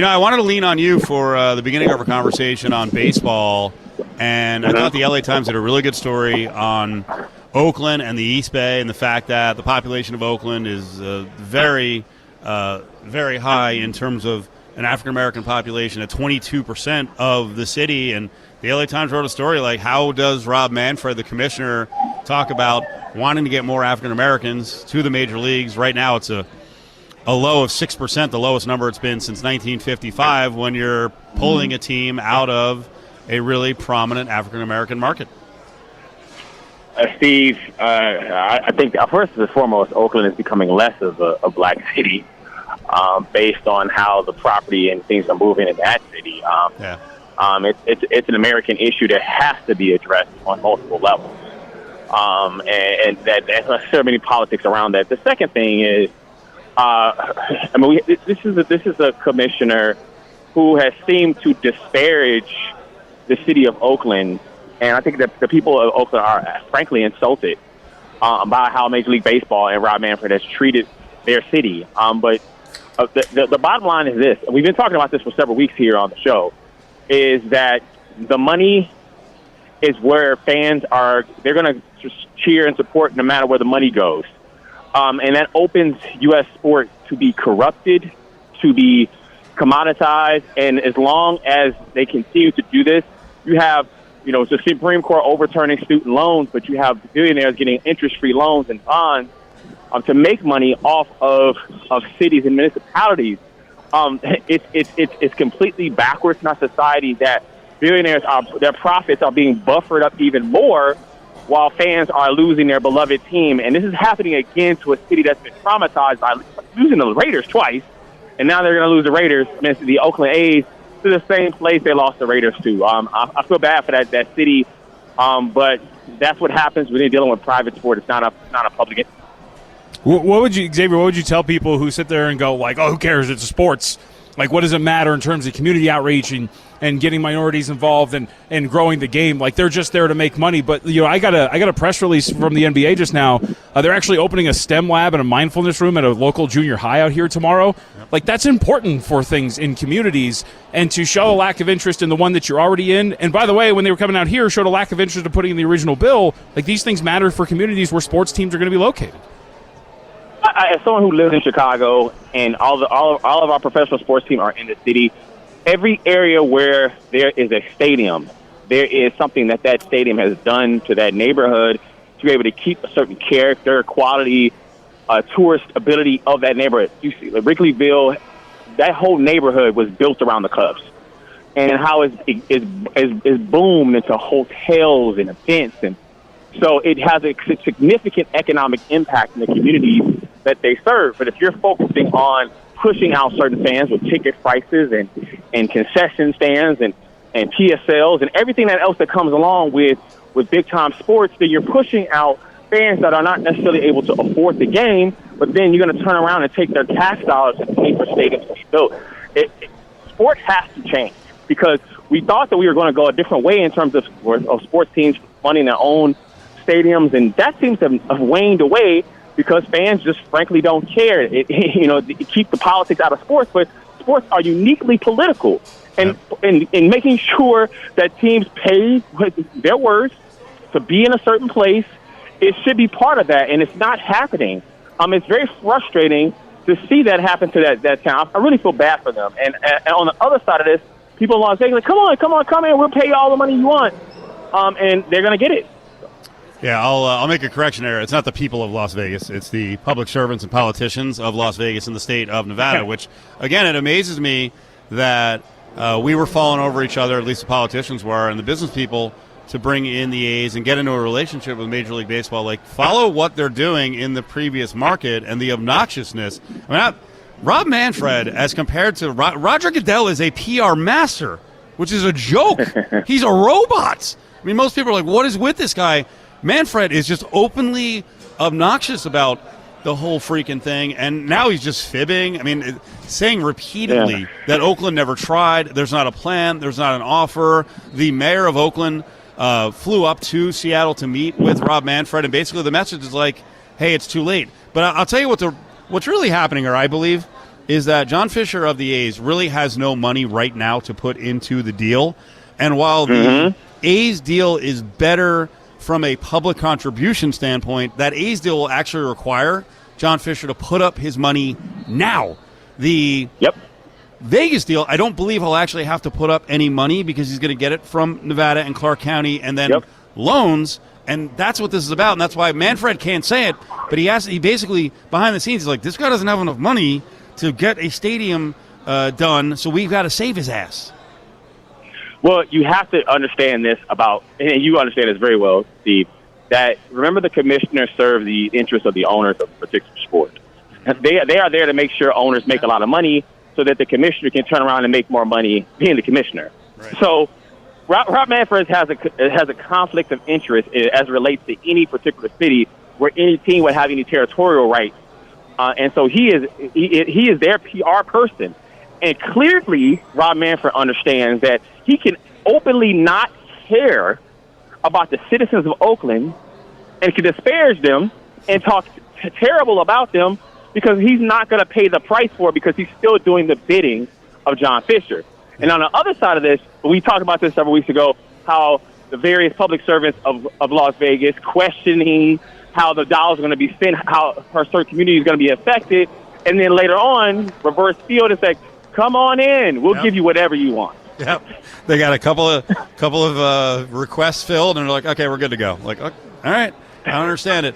I wanted to lean on you for the beginning of our conversation on baseball, and I thought the LA Times did a really good story on Oakland and the East Bay and the fact that the population of Oakland is very, very high in terms of an African-American population at 22% of the city. And the LA Times wrote a story like, how does Rob Manfred, the commissioner, talk about wanting to get more African-Americans to the major leagues? Right now it's a low of 6%, the lowest number it's been since 1955, when you're pulling a team out of a really prominent African-American market. Steve, I think first and foremost, Oakland is becoming less of a black city based on how the property and things are moving in that city. It's an American issue that has to be addressed on multiple levels, and there's so many politics around that. The second thing is, this is a commissioner who has seemed to disparage the city of Oakland. And I think that the people of Oakland are frankly insulted by how Major League Baseball and Rob Manfred has treated their city. But the bottom line is this, and we've been talking about this for several weeks here on the show, is that the money is where fans are. They're going to just cheer and support no matter where the money goes. And that opens U.S. sport to be corrupted, to be commoditized. And as long as they continue to do this, you have it's the Supreme Court overturning student loans, but you have billionaires getting interest-free loans and bonds to make money off of cities and municipalities. It's completely backwards in our society that billionaires their profits are being buffered up even more, while fans are losing their beloved team. And this is happening again to a city that's been traumatized by losing the Raiders twice, and now they're going to lose the Raiders, the Oakland A's, to the same place they lost the Raiders to. I feel bad for that city, but that's what happens when you're dealing with private sport. It's not a public. What would you tell people who sit there and go like, "Oh, who cares? It's sports. Like, what does it matter in terms of community outreach and getting minorities involved and growing the game? Like, they're just there to make money." But I got a press release from the NBA just now. They're actually opening a STEM lab and a mindfulness room at a local junior high out here tomorrow. Like, that's important for things in communities, and to show a lack of interest in the one that you're already in. And by the way, when they were coming out here, showed a lack of interest in putting in the original bill. Like, these things matter for communities where sports teams are going to be located. As someone who lives in Chicago, and all of our professional sports teams are in the city, every area where there is a stadium, there is something that stadium has done to that neighborhood to be able to keep a certain character, quality, tourist ability of that neighborhood. You see, Wrigleyville, that whole neighborhood was built around the Cubs, and how it's boomed into hotels and events, and so it has a significant economic impact in the communities that they serve. But if you're focusing on pushing out certain fans with ticket prices and concession stands and PSLs and everything else that comes along with big-time sports, then you're pushing out fans that are not necessarily able to afford the game, but then you're going to turn around and take their tax dollars and pay for stadiums to be built. Sport has to change, because we thought that we were going to go a different way in terms of sports teams funding their own stadiums, and that seems to have waned away because fans just frankly don't care. Keep the politics out of sports, but sports are uniquely political. And in making sure that teams pay their worth to be in a certain place, it should be part of that, and it's not happening. It's very frustrating to see that happen to that town. I really feel bad for them. And on the other side of this, people in Las Vegas are like, come in, we'll pay you all the money you want. And they're going to get it. Yeah, I'll make a correction there. It's not the people of Las Vegas. It's the public servants and politicians of Las Vegas and the state of Nevada, which, again, it amazes me that we were falling over each other, at least the politicians were, and the business people, to bring in the A's and get into a relationship with Major League Baseball. Like, follow what they're doing in the previous market and the obnoxiousness. I mean, Rob Manfred, as compared to Roger Goodell, is a PR master, which is a joke. He's a robot. I mean, most people are like, what is with this guy? Manfred is just openly obnoxious about the whole freaking thing, and now he's just fibbing. I mean, saying repeatedly that Oakland never tried, there's not a plan, there's not an offer. The mayor of Oakland flew up to Seattle to meet with Rob Manfred, and basically the message is like, hey, it's too late. But I'll tell you what's really happening here, I believe, is that John Fisher of the A's really has no money right now to put into the deal. And while the A's deal is better from a public contribution standpoint, that A's deal will actually require John Fisher to put up his money now. The Vegas deal, I don't believe he'll actually have to put up any money because he's going to get it from Nevada and Clark County and then loans, and that's what this is about. And that's why Manfred can't say it, but he basically, behind the scenes, he's like, this guy doesn't have enough money to get a stadium done, so we've got to save his ass. Well, you have to understand this about, and you understand this very well, Steve, that remember the commissioners serve the interests of the owners of a particular sport. They are there to make sure owners make a lot of money so that the commissioner can turn around and make more money being the commissioner. Right. So Rob Manfred has a conflict of interest as it relates to any particular city where any team would have any territorial rights. And so he is their PR person. And clearly, Rob Manfred understands that he can openly not care about the citizens of Oakland and can disparage them and talk terrible about them because he's not going to pay the price for it because he's still doing the bidding of John Fisher. And on the other side of this, we talked about this several weeks ago, how the various public servants of Las Vegas questioning how the dollars are going to be spent, how her certain community is going to be affected, and then later on, reverse field and say, come on in. We'll give you whatever you want. Yep. They got a couple of requests filled, and they're like, okay, we're good to go. Like, okay, all right, I don't understand it.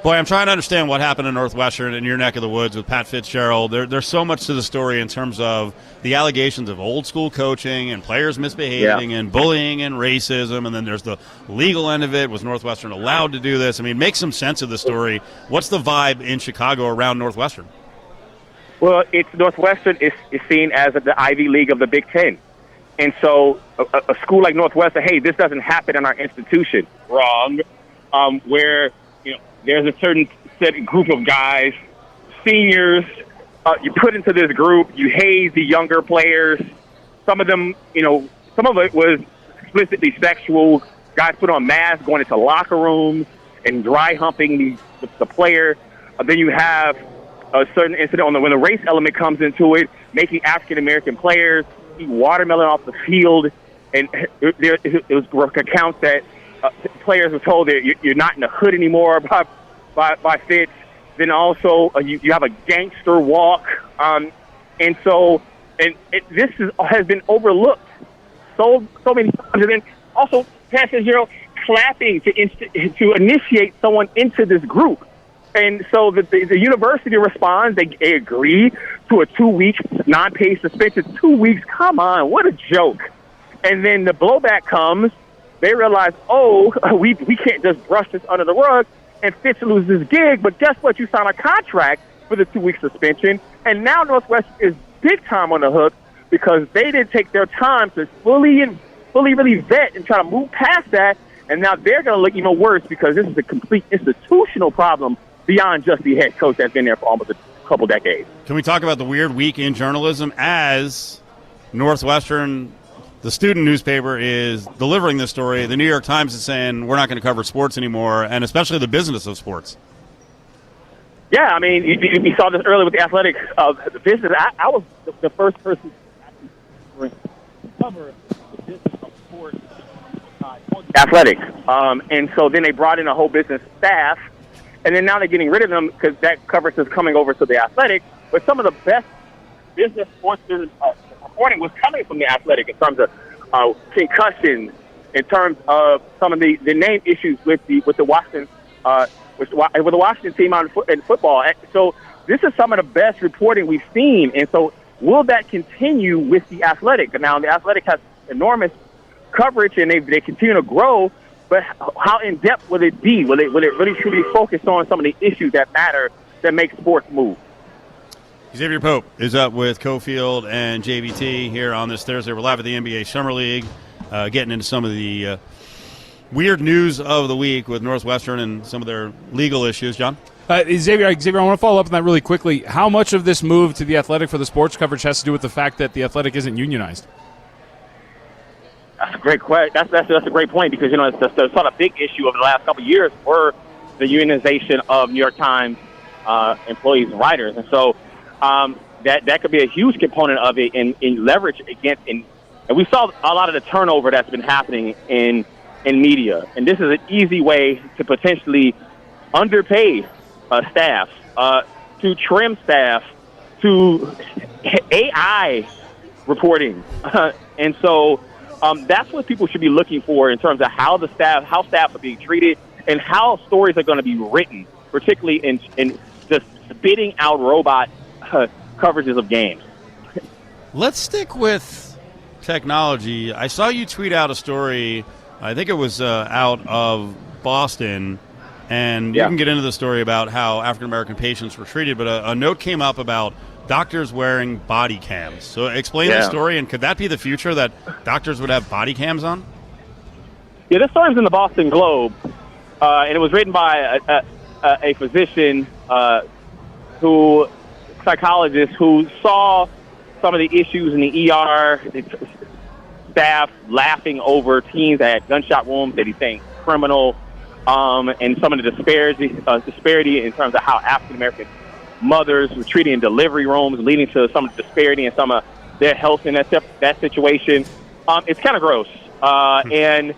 Boy, I'm trying to understand what happened in Northwestern in your neck of the woods with Pat Fitzgerald. There's so much to the story in terms of the allegations of old school coaching and players misbehaving and bullying and racism, and then there's the legal end of it. Was Northwestern allowed to do this? I mean, make some sense of the story. What's the vibe in Chicago around Northwestern? Well, it's Northwestern is seen as the Ivy League of the Big Ten. And so a school like Northwestern, hey, this doesn't happen in our institution. Wrong. Where, there's a certain group of guys, seniors, you put into this group, you haze the younger players. Some of them, some of it was explicitly sexual. Guys put on masks, going into locker rooms and dry humping the player. Then you have a certain incident when the race element comes into it, making African-American players eat watermelon off the field. And it was accounts that players were told that you're not in the hood anymore by Fitz. Then also you have a gangster walk. This has been overlooked so many times. And then also Pat Fitzgerald clapping to initiate someone into this group. And so the university responds. They agree to a 2-week non-paid suspension. 2 weeks? Come on, what a joke. And then the blowback comes. They realize, we can't just brush this under the rug, and Fitz loses his gig. But guess what? You sign a contract for the 2-week suspension, and now Northwestern is big time on the hook because they didn't take their time to fully really vet and try to move past that. And now they're going to look even worse because this is a complete institutional problem beyond just the head coach that's been there for almost a couple decades. Can we talk about the weird week in journalism as Northwestern, the student newspaper, is delivering this story? The New York Times is saying we're not going to cover sports anymore, and especially the business of sports. Yeah, I mean, you saw this earlier with the athletics the business. I was the first person to cover the business of sports athletics. And so then they brought in a whole business staff, and then now they're getting rid of them because that coverage is coming over to the athletics. But some of the best business sports reporting was coming from the athletic in terms of concussions, in terms of some of the name issues with the Washington with the Washington team in football. So this is some of the best reporting we've seen. And so will that continue with the athletic? Now the athletic has enormous coverage and they continue to grow. But how in depth will it be? Will it really truly focus on some of the issues that matter that make sports move? Exavier Pope is up with Cofield and JVT here on this Thursday. We're live at the NBA Summer League, getting into some of the weird news of the week with Northwestern and some of their legal issues. John? Xavier, I want to follow up on that really quickly. How much of this move to the Athletic for the sports coverage has to do with the fact that the Athletic isn't unionized? That's a great question. That's a great point because the sort of big issue over the last couple of years were the unionization of New York Times employees and writers, and so that could be a huge component of it in leverage against. And we saw a lot of the turnover that's been happening in media. And this is an easy way to potentially underpay staff, to trim staff, to AI reporting. And so that's what people should be looking for in terms of how staff are being treated and how stories are going to be written, particularly in just spitting out robot coverages of games. Let's stick with technology. I saw you tweet out a story, I think it was out of Boston, and you can get into the story about how African-American patients were treated, but a note came up about doctors wearing body cams. So explain the story, and could that be the future, that doctors would have body cams on? Yeah, this story's in the Boston Globe, and it was written by a physician psychologist who saw some of the issues in the ER, staff laughing over teens that had gunshot wounds that he thinks criminal, and some of the disparity in terms of how African-American mothers were treated in delivery rooms, leading to some of the disparity in some of their health in that situation. It's kind of gross. And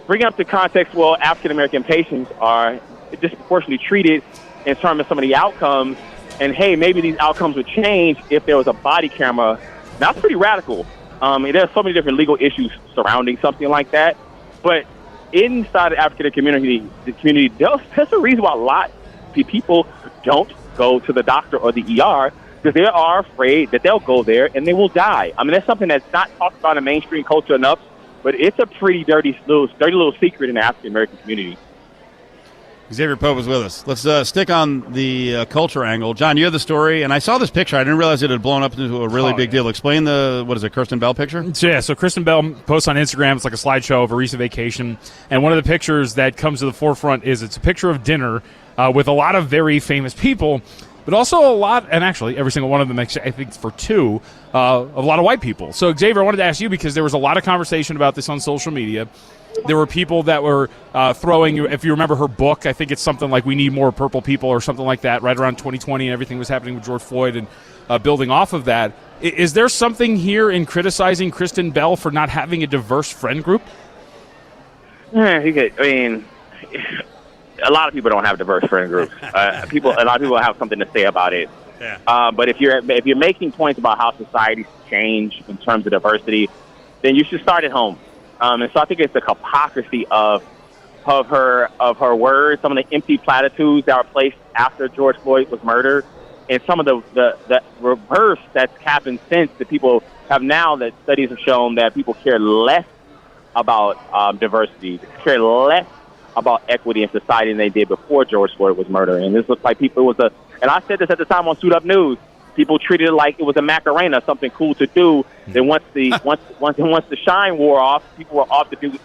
bringing up the context, well, African-American patients are disproportionately treated in terms of some of the outcomes. And, hey, maybe these outcomes would change if there was a body camera. That's pretty radical. There's so many different legal issues surrounding something like that. But inside the African community, there's a reason why a lot of people don't go to the doctor or the ER, because they are afraid that they'll go there and they will die. I mean, that's something that's not talked about in mainstream culture enough, but it's a pretty dirty little secret in the African American community. Exavier POPE is with us. Let's stick on the culture angle. John, you have the story, and I saw this picture. I didn't realize it had blown up into a really big deal. Explain Kristen Bell picture? So Kristen Bell posts on Instagram. It's like a slideshow of a recent vacation, and one of the pictures that comes to the forefront is it's a picture of dinner with a lot of very famous people, but also a lot, and actually every single one of them, I think for two, a lot of white people. So, Exavier, I wanted to ask you, because there was a lot of conversation about this on social media. There were people that were throwing, if you remember her book, I think it's something like We Need More Purple People or something like that, right around 2020, and everything was happening with George Floyd, and building off of that. Is there something here in criticizing Kristen Bell for not having a diverse friend group? I mean, a lot of people don't have diverse friend groups. A lot of people have something to say about it. Yeah. But if you're making points about how societies change in terms of diversity, then you should start at home. And so I think it's the hypocrisy of her words, some of the empty platitudes that were placed after George Floyd was murdered, and some of the reverse that's happened since, that people have now, that studies have shown that people care less about diversity, care less about equity in society than they did before George Floyd was murdered. And this looks like people, and I said this at the time on Suit Up News, people treated it like it was a Macarena, something cool to do. Then once the shine wore off, people were off to do